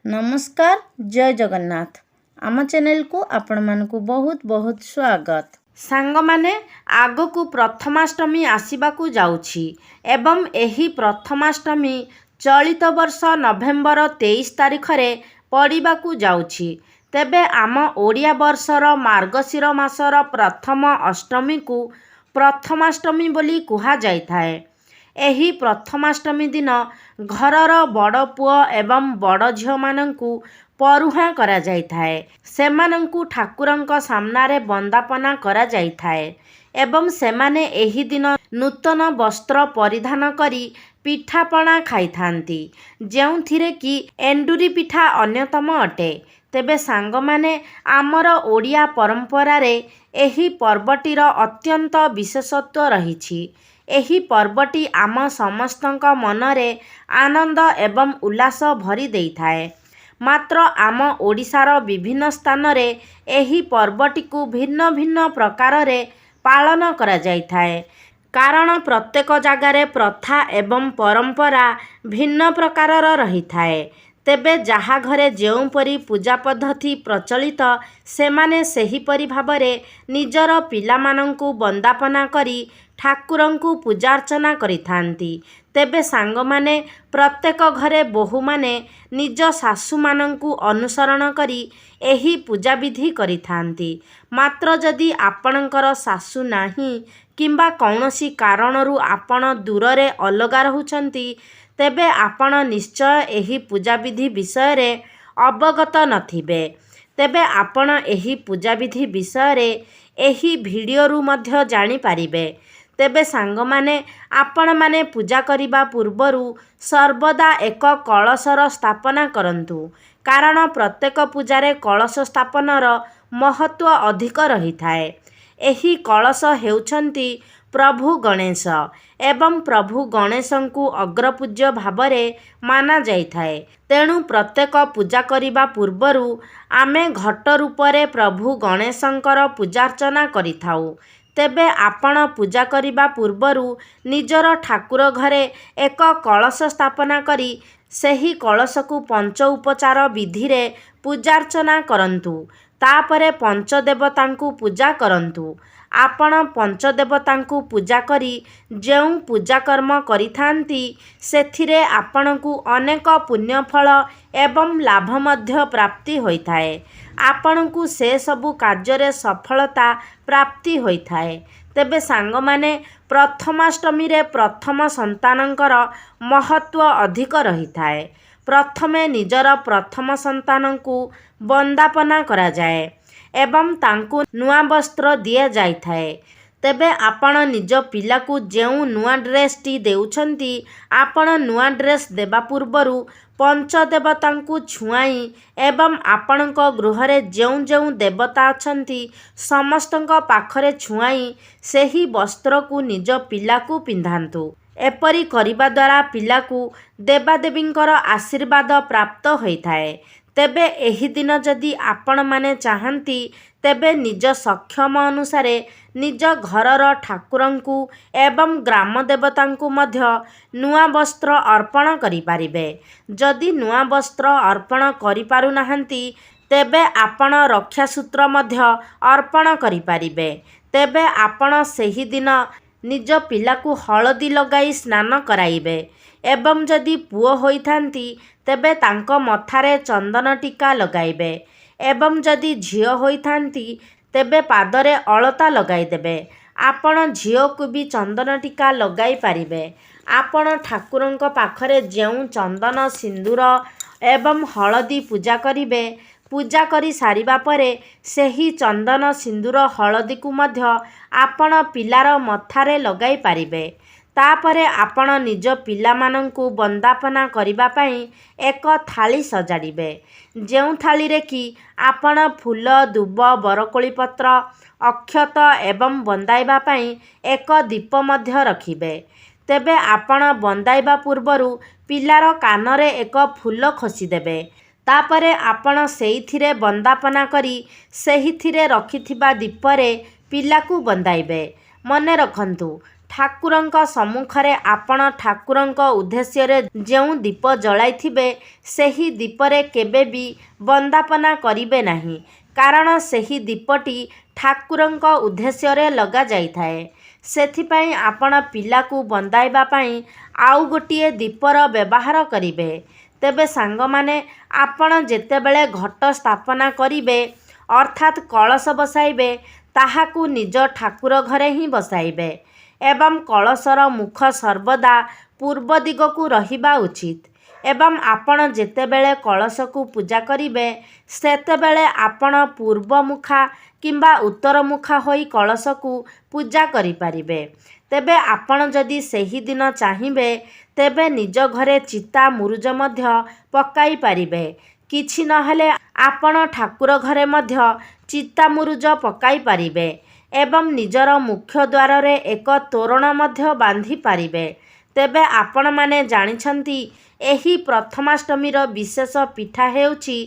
नमस्कार जय जगन्नाथ आम चैनल को आपण मानकु बहुत बहुत स्वागत। सांग माने आगो को प्रथमाष्टमी आसीबाकू जाउछि एवं एही प्रथमाष्टमी चलित वर्ष नवेम्बर 23 तारिख रे पड़िबाकू जाउछि। तेबे आम ओडिया वर्षर मार्गशीर मासर प्रथम अष्टमी को प्रथमाष्टमी बोली कुहा जाइथाए। एही प्रथमाष्टमी दिन घरर बड़ पुओ एवं बड़ झियो मानंकु परुहा करा जाइथाए। सेमानंकु ठाकुरंक सामनारे वंदापना करा जाइथाए एवं सेमाने एही दिन नूतन वस्त्र परिधान करी पिठापଣା खाइथांती, जेउथिरे कि एंडुरी पिठा अन्यतम अटे। तेबे सांग माने आमर ओडिया परंपरा रे एही पर्वटीर अत्यंत विशेषत्व रहिछि। एही पर्वटी आम समस्तंक मनरे आनंद एवं उल्लास भरी देइथाए। मात्र आम ओडिशार विभिन्न स्थान रे एही पर्वटी को भिन्न भिन्न प्रकार रे पालन करा जाइथाए, कारण प्रत्येक जगार प्रथा एवं परंपरा भिन्न प्रकारर रहिथाए। तेबे जहा घरे जेउपरी पूजा पद्धति प्रचलित सेमाने सेहीपरि भाबरे निजर पिलामानंकु वंदापना करी ठाकुरंकु पूजार्चना करिथांती। तेबे सांग माने प्रत्येक घरे बोहू माने निज सासु मानंकु अनुसरण करी एही पूजा विधि करिथांती। मात्र जदि आपणकर सासु नाही किंबा कौनसी कारणरू आपण दूररे अलगा रहुचंती, तेबे आपण निश्चय एही पूजा विधि विषय रे अवगत नथिबे। तेबे आपण एही पूजा विधि विषय रे एही भिडियोरू मध्य जानि पारिबे। तेबे सांग माने आपण माने पूजा करिबा पूर्वरू सर्वदा एक कलशर स्थापना करंतु, कारण प्रत्येक पूजारे कलश स्थापनर महत्व अधिक रहिथाए। एही कलश हेउछंती प्रभु गणेश एवं प्रभु गणेशंकु अग्रपूज्य भावरे माना जाइथाए। तेणु प्रत्येक पूजा करिबा पूर्वरू आमे घट रूपरे प्रभु गणेशंकर पूजार्चना करिथाउ। तेबे आपण पूजा करिबा पूर्वरू निजर ठाकुर घरे एक कलश स्थापना करी सेही कलशकु पंच उपचार विधि रे पूजार्चना करंतु। तापरे पंचदेवतांकु पूजा करंतु। आपण पंचदेवतांकु पूजा करी जेउ पूजा कर्म करिथांती सेथिरे आपणकु अनेक पुण्यफल एवं लाभ मध्य प्राप्ति होइथाए। आपणकु से सबु कार्य सफलता प्राप्ति होइथाए। तेबे सांग माने प्रथमाष्टमी रे प्रथम संतानंकर महत्व अधिक रहिथाए। प्रथमे निजर प्रथम संतानंकु वंदापना करा जाए एवं तांकु नुआ वस्त्र दिया जाइथाए। तेबे आपण निज पिलाकु जेउ नुआ ड्रेस टी देउछंती, आपण नुआ ड्रेस देबा पूर्वरू पंचदेवतांकु छुआई एवं आपणक गृहरे जेउ जेउ देवता अछंती समस्तंक पाखरे छुआई सेही वस्त्र को निज पिलाकु पिंधांतु। एपरी करिबा द्वारा पिलाकु देवादेवींकर आशीर्वाद प्राप्त होइथाए। तेबे एही दिन जदि आपण माने चाहंती, तेबे निज सक्षम अनुसारे निज घरर ठाकुरंकु एवं ग्राम देवतांकु मध्य नुआ वस्त्र अर्पण करि पारिबे। जदि नुआ वस्त्र अर्पण करि पारु नाहंती, तेबे आपण रक्षासूत्र मध्य अर्पण करि पारिबे। तेबे आपण सेही दिन निज पिलाकु हळदी लगाई स्नान कराइबे एवं जदि पुओ होइथांती तेबे तांक मथारे चंदन टीका लगाइबे एवं जदि झियो होइथांती तेबे पादरे अलता लगाई देबे। आपण झियो को भी चंदन टीका लगाई पारिबे। आपण ठाकुरंक पाखरे जेउ चंदन सिंदूर एवं हळदी पूजा करिबे, पूजा करी सारिबा परे सेही चंदन सिंदूर हळदी को मध्य आपण पिलार मथारे लगाई पारिबे। तापरे आपण निज पिलामानंकु वंदापना करिबा पई एक थाली सजाड़िबे, जेउ थाली रे कि आपण फूल दुब बरकोली पत्र अक्षत एवं वंदाइबा पई एक दीप मध्य रखिबे। तेबे आपण वंदाइबा पूर्वरू पिलार कानरे एक फूल खोसी देबे। तापरे आपण सेइथिरे वंदापना करी सेहिथिरे रखिथिबा दीपरे पिलाकु वंदाइबे। मने रखंतु, ଠାକୁରଙ୍କ ସମ୍ମୁଖରେ ଆପଣ ଠାକୁରଙ୍କ ଉଦ୍ଦେଶ୍ୟରେ ଯେଉଁ ଦୀପ ଜଳାଇଥିବେ ସେହି ଦୀପରେ କେବେ ବି ବନ୍ଦାପନା କରିବେ ନାହିଁ, କାରଣ ସେହି ଦୀପଟି ଠାକୁରଙ୍କ ଉଦ୍ଦେଶ୍ୟରେ ଲଗାଯାଇଥାଏ। ସେଥିପାଇଁ ଆପଣ ପିଲାକୁ ବନ୍ଦାଇବା ପାଇଁ ଆଉ ଗୋଟିଏ ଦୀପର ବ୍ୟବହାର କରିବେ। ତେବେ ସାଙ୍ଗମାନେ, ଆପଣ ଯେତେବେଳେ ଘଟ ସ୍ଥାପନା କରିବେ ଅର୍ଥାତ୍ କଳସ ବସାଇବେ, ତାହାକୁ ନିଜ ଠାକୁର ଘରେ ହିଁ ବସାଇବେ ଏବଂ କଳସର ମୁଖ ସର୍ବଦା ପୂର୍ବ ଦିଗକୁ ରହିବା ଉଚିତ। ଏବଂ ଆପଣ ଯେତେବେଳେ କଳସକୁ ପୂଜା କରିବେ ସେତେବେଳେ ଆପଣ ପୂର୍ବମୁଖା କିମ୍ବା ଉତ୍ତରମୁଖା ହୋଇ କଳସକୁ ପୂଜା କରିପାରିବେ। ତେବେ ଆପଣ ଯଦି ସେହିଦିନ ଚାହିଁବେ ତେବେ ନିଜ ଘରେ ଚିତା ମୁରୁଜ ମଧ୍ୟ ପକାଇ ପାରିବେ। କିଛି ନହେଲେ ଆପଣ ଠାକୁର ଘରେ ମଧ୍ୟ ଚିତା ମୁରୁଜ ପକାଇ ପାରିବେ ଏବଂ ନିଜର ମୁଖ୍ୟ ଦ୍ୱାରରେ ଏକ ତୋରଣ ମଧ୍ୟ ବାନ୍ଧି ପାରିବେ। ତେବେ ଆପଣମାନେ ଜାଣିଛନ୍ତି ଏହି ପ୍ରଥମାଷ୍ଟମୀର ବିଶେଷ ପିଠା ହେଉଛି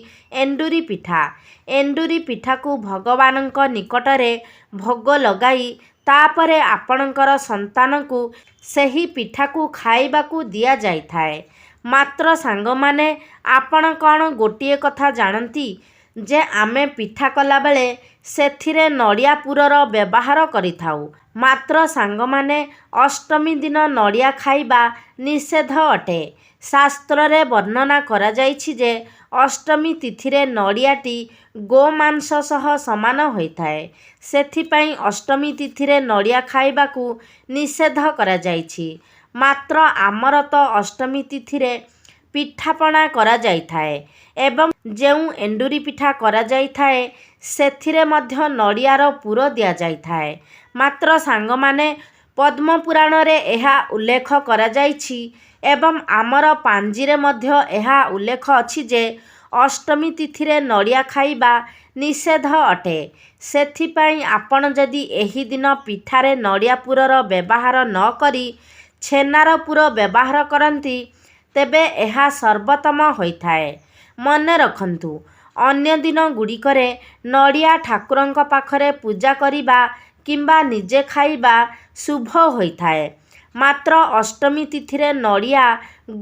ଏଣ୍ଡୁରି ପିଠା। ଏଣ୍ଡୁରି ପିଠାକୁ ଭଗବାନଙ୍କ ନିକଟରେ ଭୋଗ ଲଗାଇ ତାପରେ ଆପଣଙ୍କର ସନ୍ତାନକୁ ସେହି ପିଠାକୁ ଖାଇବାକୁ ଦିଆଯାଇଥାଏ। ମାତ୍ର ସାଙ୍ଗମାନେ, ଆପଣ କ'ଣ ଗୋଟିଏ କଥା ଜାଣନ୍ତି ଯେ ଆମେ ପିଠା କଲାବେଳେ ସେଥିରେ ନଡ଼ିଆ ପୁରର ବ୍ୟବହାର କରିଥାଉ। ମାତ୍ର ସାଙ୍ଗମାନେ, ଅଷ୍ଟମୀ ଦିନ ନଡ଼ିଆ ଖାଇବା ନିଷେଧ ଅଟେ। ଶାସ୍ତ୍ରରେ ବର୍ଣ୍ଣନା କରାଯାଇଛି ଯେ ଅଷ୍ଟମୀ ତିଥିରେ ନଡ଼ିଆଟି ଗୋମାଂସ ସହ ସମାନ ହୋଇଥାଏ। ସେଥିପାଇଁ ଅଷ୍ଟମୀ ତିଥିରେ ନଡ଼ିଆ ଖାଇବାକୁ ନିଷେଧ କରାଯାଇଛି। ମାତ୍ର ଆମର ତ ଅଷ୍ଟମୀ ତିଥିରେ ପିଠାପଣା କରାଯାଇଥାଏ ଏବଂ ଯେଉଁ ଏଣ୍ଡୁରି ପିଠା କରାଯାଇଥାଏ ସେଥିରେ ମଧ୍ୟ ନଡ଼ିଆର ପୁର ଦିଆଯାଇଥାଏ। ମାତ୍ର ସାଙ୍ଗମାନେ, ପଦ୍ମପୁରାଣରେ ଏହା ଉଲ୍ଲେଖ କରାଯାଇଛି ଏବଂ ଆମର ପାଞ୍ଜିରେ ମଧ୍ୟ ଏହା ଉଲ୍ଲେଖ ଅଛି ଯେ ଅଷ୍ଟମୀ ତିଥିରେ ନଡ଼ିଆ ଖାଇବା ନିଷେଧ ଅଟେ। ସେଥିପାଇଁ ଆପଣ ଯଦି ଏହି ଦିନ ପିଠାରେ ନଡ଼ିଆ ପୁରର ବ୍ୟବହାର ନ କରି ଛେନାର ପୁର ବ୍ୟବହାର କରନ୍ତି ତେବେ ଏହା ସର୍ବୋତ୍ତମ ହୋଇଥାଏ। ମନେ ରଖନ୍ତୁ, ଅନ୍ୟ ଦିନ ଗୁଡ଼ିକରେ ନଡ଼ିଆ ଠାକୁରଙ୍କ ପାଖରେ ପୂଜା କରିବା କିମ୍ବା ନିଜେ ଖାଇବା ଶୁଭ ହୋଇଥାଏ। ମାତ୍ର ଅଷ୍ଟମୀ ତିଥିରେ ନଡ଼ିଆ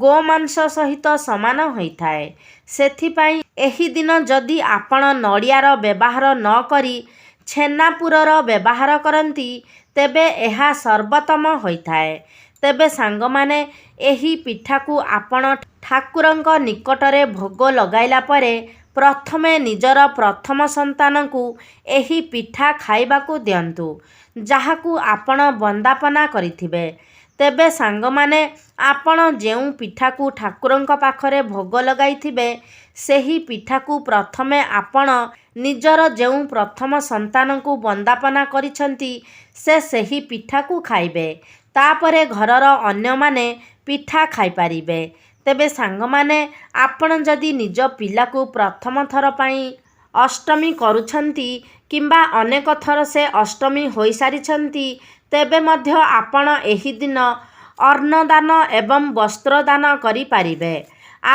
ଗୋମାଂସ ସହିତ ସମାନ ହୋଇଥାଏ। ସେଥିପାଇଁ ଏହି ଦିନ ଯଦି ଆପଣ ନଡ଼ିଆର ବ୍ୟବହାର ନ କରି ଛେନାପୁରର ବ୍ୟବହାର କରନ୍ତି ତେବେ ଏହା ସର୍ବୋତ୍ତମ ହୋଇଥାଏ। ତେବେ ସାଙ୍ଗମାନେ, ଏହି ପିଠାକୁ ଆପଣ ଠାକୁରଙ୍କ ନିକଟରେ ଭୋଗ ଲଗାଇଲା ପରେ ପ୍ରଥମେ ନିଜର ପ୍ରଥମ ସନ୍ତାନକୁ ଏହି ପିଠା ଖାଇବାକୁ ଦିଅନ୍ତୁ, ଯାହାକୁ ଆପଣ ବନ୍ଦାପନା କରିଥିବେ। ତେବେ ସାଙ୍ଗମାନେ, ଆପଣ ଯେଉଁ ପିଠାକୁ ଠାକୁରଙ୍କ ପାଖରେ ଭୋଗ ଲଗାଇଥିବେ ସେହି ପିଠାକୁ ପ୍ରଥମେ ଆପଣ ନିଜର ଯେଉଁ ପ୍ରଥମ ସନ୍ତାନକୁ ବନ୍ଦାପନା କରିଛନ୍ତି ସେହି ପିଠାକୁ ଖାଇବେ। ତାପରେ ଘରର ଅନ୍ୟମାନେ ପିଠା ଖାଇପାରିବେ। ତେବେ ସାଙ୍ଗମାନେ, ଆପଣ ଯଦି ନିଜ ପିଲାକୁ ପ୍ରଥମ ଥର ପାଇଁ ଅଷ୍ଟମୀ କରୁଛନ୍ତି କିମ୍ବା ଅନେକ ଥର ସେ ଅଷ୍ଟମୀ ହୋଇସାରିଛନ୍ତି ତେବେ ମଧ୍ୟ ଆପଣ ଏହି ଦିନ ଅନ୍ନଦାନ ଏବଂ ବସ୍ତ୍ରଦାନ କରିପାରିବେ।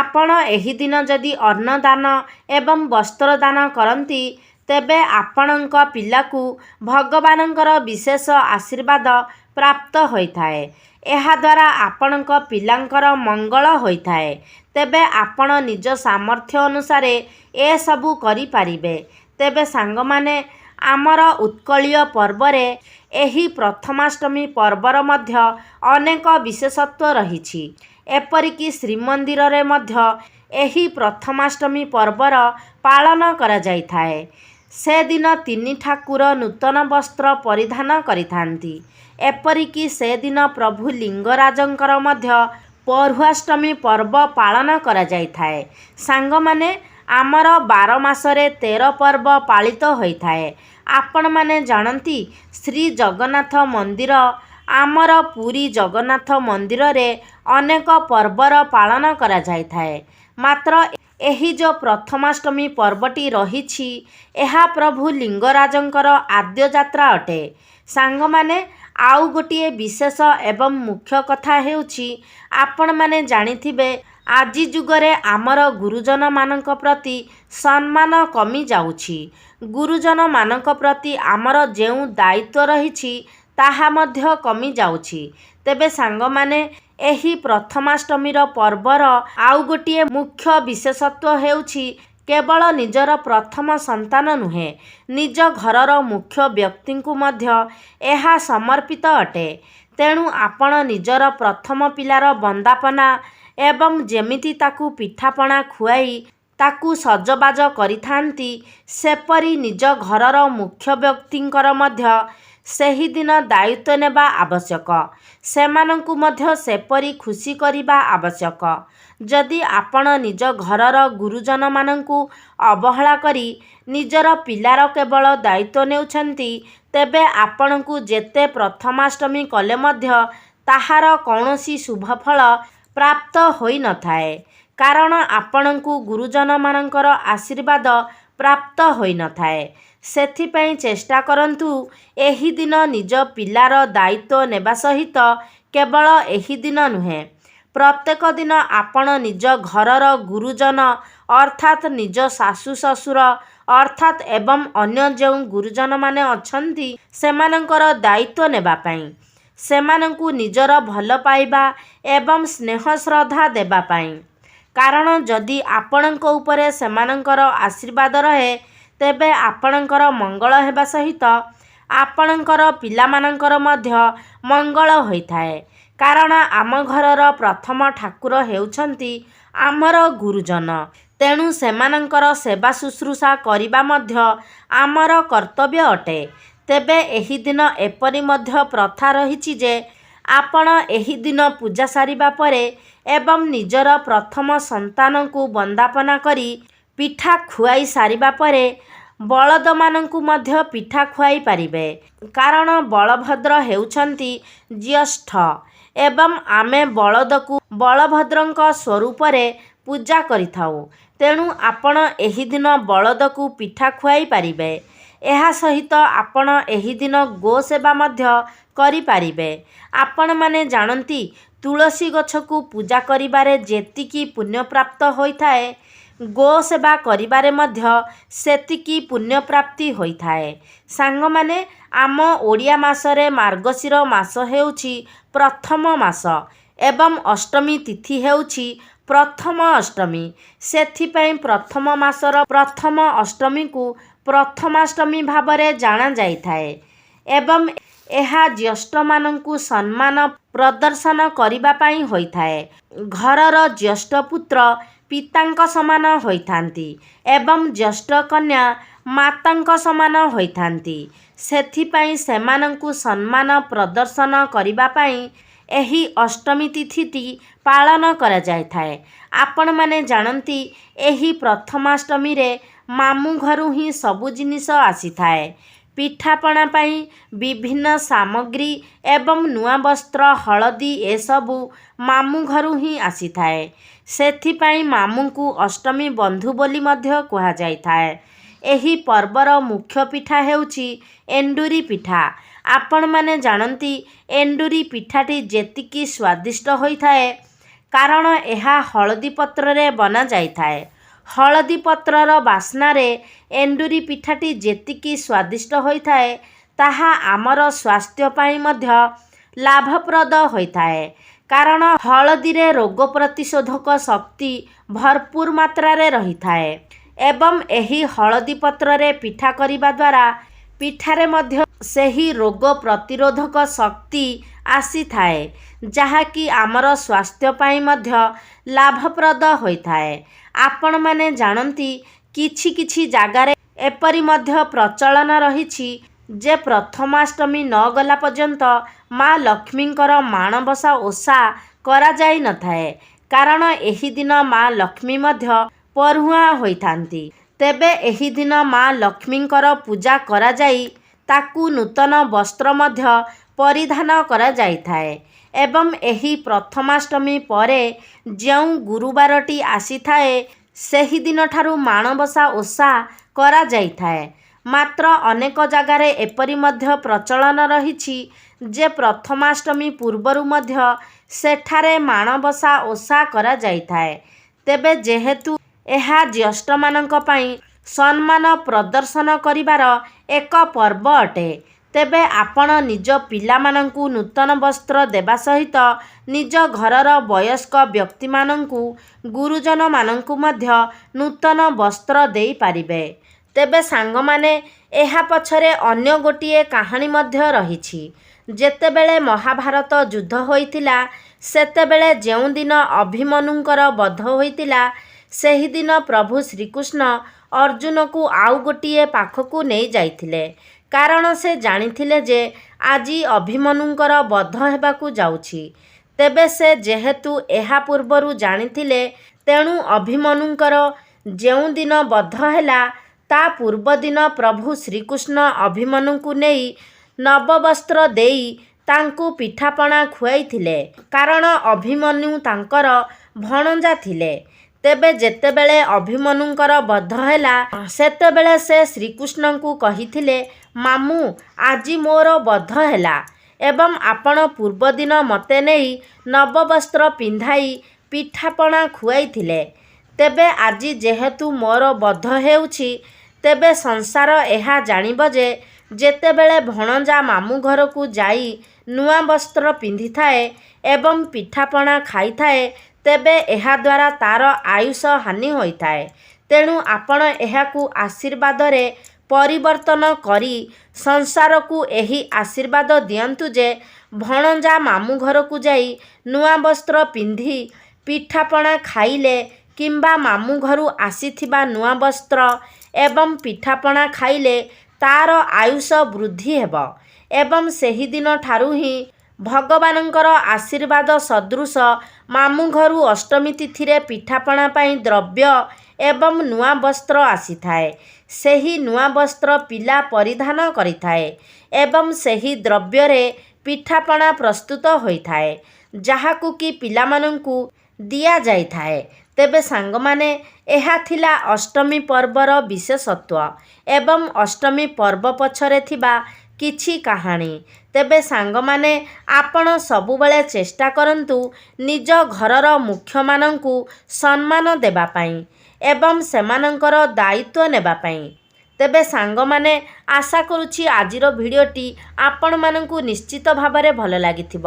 ଆପଣ ଏହି ଦିନ ଯଦି ଅନ୍ନଦାନ ଏବଂ ବସ୍ତ୍ରଦାନ କରନ୍ତି ତେବେ ଆପଣଙ୍କ ପିଲାକୁ ଭଗବାନଙ୍କର ବିଶେଷ ଆଶୀର୍ବାଦ ପ୍ରାପ୍ତ ହୋଇଥାଏ। ଏହାଦ୍ୱାରା ଆପଣଙ୍କ ପିଲାଙ୍କର ମଙ୍ଗଳ ହୋଇଥାଏ। ତେବେ ଆପଣ ନିଜ ସାମର୍ଥ୍ୟ ଅନୁସାରେ ଏସବୁ କରିପାରିବେ। ତେବେ ସାଙ୍ଗମାନେ, ଆମର ଉତ୍କଳୀୟ ପର୍ବରେ ଏହି ପ୍ରଥମାଷ୍ଟମୀ ପର୍ବର ମଧ୍ୟ ଅନେକ ବିଶେଷତ୍ୱ ରହିଛି। ଏପରିକି ଶ୍ରୀମନ୍ଦିରରେ ମଧ୍ୟ ଏହି ପ୍ରଥମାଷ୍ଟମୀ ପର୍ବର ପାଳନ କରାଯାଇଥାଏ। ସେଦିନ ତିନି ଠାକୁର ନୂତନ ବସ୍ତ୍ର ପରିଧାନ କରିଥାନ୍ତି। ଏପରିକି ସେଦିନ ପ୍ରଭୁ ଲିଙ୍ଗରାଜଙ୍କର ମଧ୍ୟ ପୌର୍ବାଷ୍ଟମୀ ପର୍ବ ପାଳନ କରାଯାଇଥାଏ। ସାଙ୍ଗମାନେ, ଆମର 12 ମାସରେ 13 ପର୍ବ ପାଳିତ ହୋଇଥାଏ। ଆପଣମାନେ ଜାଣନ୍ତି, ଶ୍ରୀ ଜଗନ୍ନାଥ ମନ୍ଦିର ଆମର ପୁରୀ ଜଗନ୍ନାଥ ମନ୍ଦିରରେ ଅନେକ ପର୍ବର ପାଳନ କରାଯାଇଥାଏ। ମାତ୍ର ଏହି ଯେଉଁ ପ୍ରଥମାଷ୍ଟମୀ ପର୍ବଟି ରହିଛି ଏହା ପ୍ରଭୁ ଲିଙ୍ଗରାଜଙ୍କର ଆଦ୍ୟଯାତ୍ରା ଅଟେ। ସାଙ୍ଗମାନେ, ଆଉ ଗୋଟିଏ ବିଶେଷ ଏବଂ ମୁଖ୍ୟ କଥା ହେଉଛି, ଆପଣମାନେ ଜାଣିଥିବେ ଆଜି ଯୁଗରେ ଆମର ଗୁରୁଜନମାନଙ୍କ ପ୍ରତି ସମ୍ମାନ କମିଯାଉଛି। ଗୁରୁଜନମାନଙ୍କ ପ୍ରତି ଆମର ଯେଉଁ ଦାୟିତ୍ୱ ରହିଛି ତାହା ମଧ୍ୟ କମି ଯାଉଛି। ତେବେ ସାଙ୍ଗମାନେ, ଏହି ପ୍ରଥମାଷ୍ଟମୀର ପର୍ବର ଆଉ ଗୋଟିଏ ମୁଖ୍ୟ ବିଶେଷତ୍ୱ ହେଉଛି କେବଳ ନିଜର ପ୍ରଥମ ସନ୍ତାନ ନୁହେଁ, ନିଜ ଘରର ମୁଖ୍ୟ ବ୍ୟକ୍ତିଙ୍କୁ ମଧ୍ୟ ଏହା ସମର୍ପିତ ଅଟେ। ତେଣୁ ଆପଣ ନିଜର ପ୍ରଥମ ପିଲାର ବନ୍ଦାପନା ଏବଂ ଯେମିତି ତାକୁ ପିଠାପଣା ଖୁଆଇ ତାକୁ ସଜବାଜ କରିଥାନ୍ତି, ସେପରି ନିଜ ଘରର ମୁଖ୍ୟ ବ୍ୟକ୍ତିଙ୍କର ମଧ୍ୟ ସେହିଦିନ ଦାୟିତ୍ୱ ନେବା ଆବଶ୍ୟକ। ସେମାନଙ୍କୁ ମଧ୍ୟ ସେପରି ଖୁସି କରିବା ଆବଶ୍ୟକ। ଯଦି ଆପଣ ନିଜ ଘରର ଗୁରୁଜନମାନଙ୍କୁ ଅବହେଳା କରି ନିଜର ପିଲାର କେବଳ ଦାୟିତ୍ୱ ନେଉଛନ୍ତି, ତେବେ ଆପଣଙ୍କୁ ଯେତେ ପ୍ରଥମାଷ୍ଟମୀ କଲେ ମଧ୍ୟ ତାହାର କୌଣସି ଶୁଭଫଳ ପ୍ରାପ୍ତ ହୋଇନଥାଏ। କାରଣ ଆପଣଙ୍କୁ ଗୁରୁଜନମାନଙ୍କର ଆଶୀର୍ବାଦ ପ୍ରାପ୍ତ ହୋଇନଥାଏ। ସେଥିପାଇଁ ଚେଷ୍ଟା କରନ୍ତୁ ଏହି ଦିନ ନିଜ ପିଲାର ଦାୟିତ୍ୱ ନେବା ସହିତ କେବଳ ଏହି ଦିନ ନୁହେଁ, ପ୍ରତ୍ୟେକ ଦିନ ଆପଣ ନିଜ ଘରର ଗୁରୁଜନ ଅର୍ଥାତ୍ ନିଜ ଶାଶୁ ଶ୍ୱଶୁର ଅର୍ଥାତ୍ ଏବଂ ଅନ୍ୟ ଯେଉଁ ଗୁରୁଜନମାନେ ଅଛନ୍ତି ସେମାନଙ୍କର ଦାୟିତ୍ୱ ନେବା ପାଇଁ, ସେମାନଙ୍କୁ ନିଜର ଭଲ ପାଇବା ଏବଂ ସ୍ନେହ ଶ୍ରଦ୍ଧା ଦେବା ପାଇଁ। କାରଣ ଯଦି ଆପଣଙ୍କ ଉପରେ ସେମାନଙ୍କର ଆଶୀର୍ବାଦ ରହେ, ତେବେ ଆପଣଙ୍କର ମଙ୍ଗଳ ହେବା ସହିତ ଆପଣଙ୍କର ପିଲାମାନଙ୍କର ମଧ୍ୟ ମଙ୍ଗଳ ହୋଇଥାଏ। କାରଣ ଆମ ଘରର ପ୍ରଥମ ଠାକୁର ହେଉଛନ୍ତି ଆମର ଗୁରୁଜନ। ତେଣୁ ସେମାନଙ୍କର ସେବା ଶୁଶ୍ରୂଷା କରିବା ମଧ୍ୟ ଆମର କର୍ତ୍ତବ୍ୟ ଅଟେ। ତେବେ ଏହି ଦିନ ଏପରି ମଧ୍ୟ ପ୍ରଥା ରହିଛି ଯେ ଆପଣ ଏହି ଦିନ ପୂଜା ସାରିବା ପରେ ଏବଂ ନିଜର ପ୍ରଥମ ସନ୍ତାନଙ୍କୁ ବନ୍ଦାପନା କରି ପିଠା ଖୁଆଇ ସାରିବା ପରେ ବଳଦମାନଙ୍କୁ ମଧ୍ୟ ପିଠା ଖୁଆଇ ପାରିବେ। କାରଣ ବଳଭଦ୍ର ହେଉଛନ୍ତି ଜ୍ୟେଷ୍ଠ ଏବଂ ଆମେ ବଳଦକୁ ବଳଭଦ୍ରଙ୍କ ସ୍ୱରୂପରେ ପୂଜା କରିଥାଉ। ତେଣୁ ଆପଣ ଏହି ଦିନ ବଳଦକୁ ପିଠା ଖୁଆଇ ପାରିବେ। ଏହା ସହିତ ଆପଣ ଏହି ଦିନ ଗୋ ସେବା ମଧ୍ୟ କରିପାରିବେ। ଆପଣମାନେ ଜାଣନ୍ତି, ତୁଳସୀ ଗଛକୁ ପୂଜା କରିବାରେ ଯେତିକି ପୁଣ୍ୟପ୍ରାପ୍ତ ହୋଇଥାଏ, ଗୋ ସେବା କରିବାରେ ମଧ୍ୟ ସେତିକି ପୁଣ୍ୟପ୍ରାପ୍ତି ହୋଇଥାଏ। ସାଙ୍ଗମାନେ, ଆମ ଓଡ଼ିଆ ମାସରେ ମାର୍ଗଶିର ମାସ ହେଉଛି ପ୍ରଥମ ମାସ ଏବଂ ଅଷ୍ଟମୀ ତିଥି ହେଉଛି ପ୍ରଥମ ଅଷ୍ଟମୀ। ସେଥିପାଇଁ ପ୍ରଥମ ମାସର ପ୍ରଥମ ଅଷ୍ଟମୀକୁ ପ୍ରଥମାଷ୍ଟମୀ ଭାବରେ ଜଣାଯାଇଥାଏ ଏବଂ ଏହା ଜ୍ୟେଷ୍ଠମାନଙ୍କୁ ସମ୍ମାନ ପ୍ରଦର୍ଶନ କରିବା ପାଇଁ ହୋଇଥାଏ। ଘରର ଜ୍ୟେଷ୍ଠ ପୁତ୍ର ପିତାଙ୍କ ସମାନ ହୋଇଥାନ୍ତି ଏବଂ ଜ୍ୟେଷ୍ଠ କନ୍ୟା ମାତାଙ୍କ ସମାନ ହୋଇଥାନ୍ତି। ସେଥିପାଇଁ ସେମାନଙ୍କୁ ସମ୍ମାନ ପ୍ରଦର୍ଶନ କରିବା ପାଇଁ ଏହି ଅଷ୍ଟମୀ ତିଥିଟି ପାଳନ କରାଯାଇଥାଏ। ଆପଣମାନେ ଜାଣନ୍ତି, ଏହି ପ୍ରଥମାଷ୍ଟମୀରେ ମାମୁଁ ଘରୁ ହିଁ ସବୁ ଜିନିଷ ଆସିଥାଏ। ପିଠାପଣା ପାଇଁ ବିଭିନ୍ନ ସାମଗ୍ରୀ ଏବଂ ନୂଆ ବସ୍ତ୍ର, ହଳଦୀ ଏସବୁ ମାମୁଁ ଘରୁ ହିଁ ଆସିଥାଏ। ସେଥିପାଇଁ ମାମୁଁଙ୍କୁ ଅଷ୍ଟମୀ ବନ୍ଧୁ ବୋଲି ମଧ୍ୟ କୁହାଯାଇଥାଏ। ଏହି ପର୍ବର ମୁଖ୍ୟ ପିଠା ହେଉଛି ଏଣ୍ଡୁରି ପିଠା। ଆପଣମାନେ ଜାଣନ୍ତି, ଏଣ୍ଡୁରି ପିଠାଟି ଯେତିକି ସ୍ୱାଦିଷ୍ଟ ହୋଇଥାଏ, କାରଣ ଏହା ହଳଦୀ ପତ୍ରରେ ବନାଯାଇଥାଏ। ହଳଦୀ ପତ୍ରର ବାସ୍ନାରେ ଏଣ୍ଡୁରି ପିଠାଟି ଯେତିକି ସ୍ୱାଦିଷ୍ଟ ହୋଇଥାଏ, ତାହା ଆମର ସ୍ୱାସ୍ଥ୍ୟ ପାଇଁ ମଧ୍ୟ ଲାଭପ୍ରଦ ହୋଇଥାଏ। କାରଣ ହଳଦୀରେ ରୋଗ ପ୍ରତିରୋଧକ ଶକ୍ତି ଭରପୁର ମାତ୍ରାରେ ରହିଥାଏ ଏବଂ ଏହି ହଳଦୀ ପତ୍ରରେ ପିଠା କରିବା ଦ୍ୱାରା ପିଠାରେ ମଧ୍ୟ ସେହି ରୋଗ ପ୍ରତିରୋଧକ ଶକ୍ତି ଆସିଥାଏ, ଯାହାକି ଆମର ସ୍ୱାସ୍ଥ୍ୟ ପାଇଁ ମଧ୍ୟ ଲାଭପ୍ରଦ ହୋଇଥାଏ। ଆପଣମାନେ ଜାଣନ୍ତି, କିଛି କିଛି ଜାଗାରେ ଏପରି ମଧ୍ୟ ପ୍ରଚଳନ ରହିଛି ଯେ ପ୍ରଥମାଷ୍ଟମୀ ନ ଗଲା ପର୍ଯ୍ୟନ୍ତ ମା ଲକ୍ଷ୍ମୀଙ୍କର ମାଣବସା ଓଷା କରାଯାଇନଥାଏ। କାରଣ ଏହି ଦିନ ମା ଲକ୍ଷ୍ମୀ ମଧ୍ୟ ପଢୁଆଁ ହୋଇଥାନ୍ତି। ତେବେ ଏହି ଦିନ ମା ଲକ୍ଷ୍ମୀଙ୍କର ପୂଜା କରାଯାଇ ତାକୁ ନୂତନ ବସ୍ତ୍ର ମଧ୍ୟ ପରିଧାନ କରାଯାଇଥାଏ ଏବଂ ଏହି ପ୍ରଥମାଷ୍ଟମୀ ପରେ ଯେଉଁ ଗୁରୁବାରଟି ଆସିଥାଏ, ସେହିଦିନଠାରୁ ମାଣବସା ଓଷା କରାଯାଇଥାଏ। ମାତ୍ର ଅନେକ ଜାଗାରେ ଏପରି ମଧ୍ୟ ପ୍ରଚଳନ ରହିଛି ଯେ ପ୍ରଥମାଷ୍ଟମୀ ପୂର୍ବରୁ ମଧ୍ୟ ସେଠାରେ ମାଣବସା ଓଷା କରାଯାଇଥାଏ। ତେବେ ଯେହେତୁ ଏହା ଜ୍ୟେଷ୍ଠମାନଙ୍କ ପାଇଁ ସମ୍ମାନ ପ୍ରଦର୍ଶନ କରିବାର ଏକ ପର୍ବ ଅଟେ, ତେବେ ଆପଣ ନିଜ ପିଲାମାନଙ୍କୁ ନୂତନ ବସ୍ତ୍ର ଦେବା ସହିତ ନିଜ ଘରର ବୟସ୍କ ବ୍ୟକ୍ତିମାନଙ୍କୁ ଗୁରୁଜନମାନଙ୍କୁ ମଧ୍ୟ ନୂତନ ବସ୍ତ୍ର ଦେଇପାରିବେ। ତେବେ ସାଙ୍ଗମାନେ, ଏହା ପଛରେ ଅନ୍ୟ ଗୋଟିଏ କାହାଣୀ ମଧ୍ୟ ରହିଛି। ଯେତେବେଳେ ମହାଭାରତ ଯୁଦ୍ଧ ହୋଇଥିଲା, ସେତେବେଳେ ଯେଉଁଦିନ ଅଭିମନ୍ୟୁଙ୍କର ବଧ ହୋଇଥିଲା, ସେହିଦିନ ପ୍ରଭୁ ଶ୍ରୀକୃଷ୍ଣ ଅର୍ଜୁନକୁ ଆଉ ଗୋଟିଏ ପାଖକୁ ନେଇ ଯାଇଥିଲେ। କାରଣ ସେ ଜାଣିଥିଲେ ଯେ ଆଜି ଅଭିମନ୍ୟୁଙ୍କର ବଧ ହେବାକୁ ଯାଉଛି। ତେବେ ସେ ଯେହେତୁ ଏହା ପୂର୍ବରୁ ଜାଣିଥିଲେ, ତେଣୁ ଅଭିମନ୍ୟୁଙ୍କର ଯେଉଁଦିନ ବଧ ହେଲା, ତା ପୂର୍ବଦିନ ପ୍ରଭୁ ଶ୍ରୀକୃଷ୍ଣ ଅଭିମନ୍ୟୁଙ୍କୁ ନେଇ ନବବସ୍ତ୍ର ଦେଇ ତାଙ୍କୁ ପିଠାପଣା ଖୁଆଇଥିଲେ। କାରଣ ଅଭିମନ୍ୟୁ ତାଙ୍କର ଭଣଜା ଥିଲେ। ତେବେ ଯେତେବେଳେ ଅଭିମନ୍ୟୁଙ୍କର ବଧ ହେଲା, ସେତେବେଳେ ସେ ଶ୍ରୀକୃଷ୍ଣଙ୍କୁ କହିଥିଲେ, ମାମୁଁ, ଆଜି ମୋର ବଧ ହେଲା ଏବଂ ଆପଣ ପୂର୍ବଦିନ ମୋତେ ନେଇ ନବବସ୍ତ୍ର ପିନ୍ଧାଇ ପିଠାପଣା ଖୁଆଇଥିଲେ। ତେବେ ଆଜି ଯେହେତୁ ମୋର ବଧ ହେଉଛି, ତେବେ ସଂସାର ଏହା ଜାଣିବ ଯେ ଯେତେବେଳେ ଭଣଜା ମାମୁଁ ଘରକୁ ଯାଇ ନୂଆ ବସ୍ତ୍ର ପିନ୍ଧିଥାଏ ଏବଂ ପିଠାପଣା ଖାଇଥାଏ, ତେବେ ଏହାଦ୍ୱାରା ତା'ର ଆୟୁଷ ହାନି ହୋଇଥାଏ। ତେଣୁ ଆପଣ ଏହାକୁ ଆଶୀର୍ବାଦରେ ପରିବର୍ତ୍ତନ କରି ସଂସାରକୁ ଏହି ଆଶୀର୍ବାଦ ଦିଅନ୍ତୁ ଯେ ଭଣଜା ମାମୁଁ ଘରକୁ ଯାଇ ନୂଆ ବସ୍ତ୍ର ପିନ୍ଧି ପିଠାପଣା ଖାଇଲେ କିମ୍ବା ମାମୁଁ ଘରୁ ଆସିଥିବା ନୂଆ ବସ୍ତ୍ର ଏବଂ ପିଠାପଣା ଖାଇଲେ ତା'ର ଆୟୁଷ ବୃଦ୍ଧି ହେବ ଏବଂ ସେହିଦିନ ଠାରୁ ହିଁ ଭଗବାନଙ୍କର ଆଶୀର୍ବାଦ ସଦୃଶ ମାମୁଁ ଘରୁ ଅଷ୍ଟମୀ ତିଥିରେ ପିଠାପଣା ପାଇଁ ଦ୍ରବ୍ୟ ଏବଂ ନୂଆ ବସ୍ତ୍ର ଆସିଥାଏ। ସେହି ନୂଆ ବସ୍ତ୍ର ପିଲା ପରିଧାନ କରିଥାଏ ଏବଂ ସେହି ଦ୍ରବ୍ୟରେ ପିଠାପଣା ପ୍ରସ୍ତୁତ ହୋଇଥାଏ, ଯାହାକୁ କି ପିଲାମାନଙ୍କୁ ଦିଆଯାଇଥାଏ। ତେବେ ସାଙ୍ଗମାନେ, ଏହା ଥିଲା ଅଷ୍ଟମୀ ପର୍ବର ବିଶେଷତ୍ୱ ଏବଂ ଅଷ୍ଟମୀ ପର୍ବ ପଛରେ ଥିବା କିଛି କାହାଣୀ। ତେବେ ସାଙ୍ଗମାନେ, ଆପଣ ସବୁବେଳେ ଚେଷ୍ଟା କରନ୍ତୁ ନିଜ ଘରର ମୁଖ୍ୟମାନଙ୍କୁ ସମ୍ମାନ ଦେବା ପାଇଁ ଏବଂ ସେମାନଙ୍କର ଦାୟିତ୍ୱ ନେବା ପାଇଁ। ତେବେ ସାଙ୍ଗମାନେ, ଆଶା କରୁଛି ଆଜିର ଭିଡ଼ିଓଟି ଆପଣମାନଙ୍କୁ ନିଶ୍ଚିତ ଭାବରେ ଭଲ ଲାଗିଥିବ।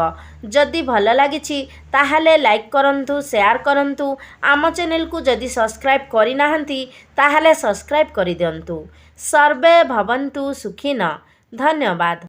ଯଦି ଭଲ ଲାଗିଛି ତାହେଲେ ଲାଇକ୍ କରନ୍ତୁ, ସେୟାର କରନ୍ତୁ। ଆମ ଚ୍ୟାନେଲକୁ ଯଦି ସବସ୍କ୍ରାଇବ୍ କରିନାହାନ୍ତି ତାହେଲେ ସବସ୍କ୍ରାଇବ୍ କରିଦିଅନ୍ତୁ। ସର୍ବେ ଭବନ୍ତୁ ସୁଖିନଃ। ଧନ୍ୟବାଦ।